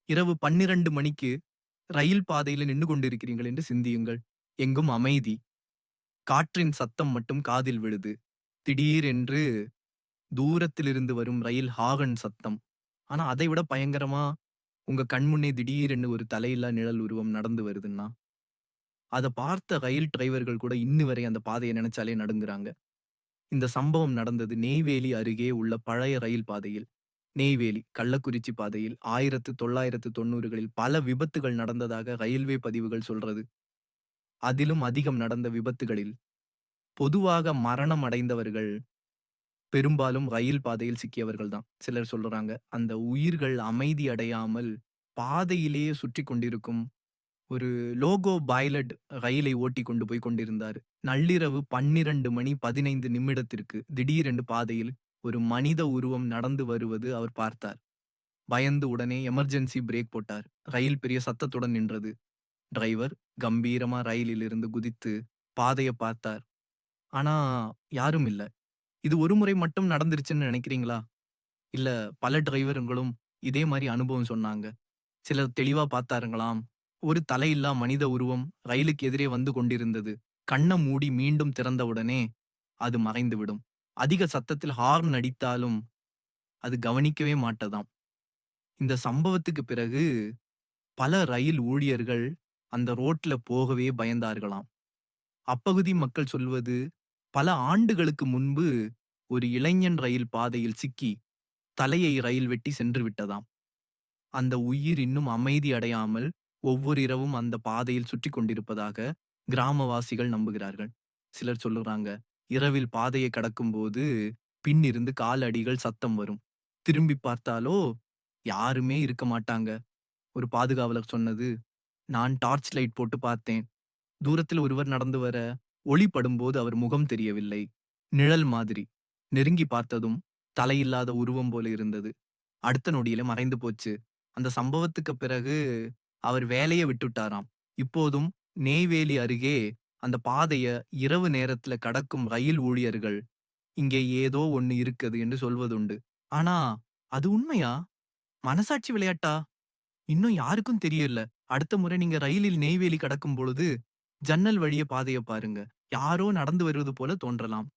இரவு 12 மணிக்கு ரயில் பாதையில நின்னு கொண்டிருக்கிறீர்கள் என்று சிந்தியுங்கள். எங்கும் அமைதி. காற்றின் சத்தம் மட்டும் காதில் விழுது. திடீரென்று தூரத்திலிருந்து வரும் ரயில் ஹாரன் சத்தம். ஆனா, அதை விட பயங்கரமா உங்க கண் முன்னே திடீரென்று ஒரு தலையில்லா நிழல் உருவம் நடந்து வருதுன்னா, அத பார்த்த ரயில் டிரைவர்கள் கூட இன்னி வரை அந்த பாதைய நெனச்சாலே நடுங்குறாங்க. இந்த சம்பவம் நடந்தது நெய்வேலி அருகே உள்ள பழைய ரயில் பாதையில். நெய்வேலி, கள்ளக்குறிச்சி பாதையில் 1990களில் பல விபத்துகள் நடந்ததாக ரயில்வே பதிவுகள் சொல்றது. அதிலும் அதிகம் நடந்த விபத்துகளில், பொதுவாக மரணம் அடைந்தவர்கள் பெரும்பாலும் ரயில் பாதையில் சிக்கியவர்கள் தான். சிலர் சொல்றாங்க. அந்த உயிர்கள் அமைதி அடையாமல் பாதையிலேயே சுற்றிக் கொண்டிருக்கும் ஒரு லோகோ பைலட் ரயிலை ஓட்டிக் கொண்டு போய் கொண்டிருந்தாரு. நள்ளிரவு 12 மணி 15 நிமிடத்திற்கு திடீரென்று பாதையில் ஒரு மனித உருவம் நடந்து வருவது அவர் பார்த்தார். பயந்து உடனே எமர்ஜென்சி பிரேக் போட்டார். ரயில் பெரிய சத்தத்துடன் நின்றது. டிரைவர் கம்பீரமா ரயிலில் இருந்து குதித்து பாதைய பார்த்தார். ஆனா யாரும் இல்ல. இது ஒரு முறை மட்டும் நடந்துருச்சுன்னு நினைக்கிறீங்களா? இல்ல பல டிரைவருங்களும் இதே மாரி அனுபவம் சொன்னாங்க. சிலர் தெளிவா பார்த்தாருங்களாம். ஒரு தலையில்லா மனித உருவம் ரயிலுக்கு எதிரே வந்து கொண்டிருந்தது. கண்ண மூடி மீண்டும் திறந்தவுடனே அது மறைந்துவிடும். அதிக சத்தத்தில் ஹார்ன் அடித்தாலும் அது கவனிக்கவே மாட்டதாம். இந்த சம்பவத்துக்கு பிறகு பல ரயில் ஊழியர்கள் அந்த ரோட்ல போகவே பயந்தார்களாம். அப்பகுதி மக்கள் சொல்வது, பல ஆண்டுகளுக்கு முன்பு ஒரு இளைஞன் ரயில் பாதையில் சிக்கி தலையை ரயில் வெட்டி சென்று விட்டதாம். அந்த உயிர் இன்னும் அமைதி அடையாமல் ஒவ்வொரு இரவும் அந்த பாதையில் சுற்றிக் கொண்டிருப்பதாக கிராமவாசிகள் நம்புகிறார்கள். சிலர் சொல்லுறாங்க, இரவில் பாதையை கடக்கும்போது பின்னிருந்து காலடிகள் சத்தம் வரும். திரும்பி பார்த்தாலோ யாருமே இருக்க மாட்டாங்க. ஒரு பாதுகாவலர் சொன்னது, நான் டார்ச் லைட் போட்டு பார்த்தேன். தூரத்தில் ஒருவர் நடந்து வர, ஒளி படும்போது அவர் முகம் தெரியவில்லை. நிழல் மாதிரி. நெருங்கி பார்த்ததும் தலையில்லாத உருவம் போல இருந்தது. அடுத்த நொடியில மறைந்து போச்சு. அந்த சம்பவத்துக்கு பிறகு அவர் வேலைய விட்டுட்டாராம். இப்போதும் நெய்வேலி அருகே அந்த பாதைய இரவு நேரத்துல கடக்கும் ரயில் ஊழியர்கள், இங்கே ஏதோ ஒண்ணு இருக்குது என்று சொல்வதுண்டு. ஆனா, அது உண்மையா? மனசாட்சி விளையாட்டா? இன்னும் யாருக்கும் தெரியல. அடுத்த முறை நீங்க ரயிலில் நெய்வேலி கடக்கும் பொழுது, ஜன்னல் வழிய பாதைய பாருங்க. யாரோ நடந்து வருவது போல தோன்றலாம்.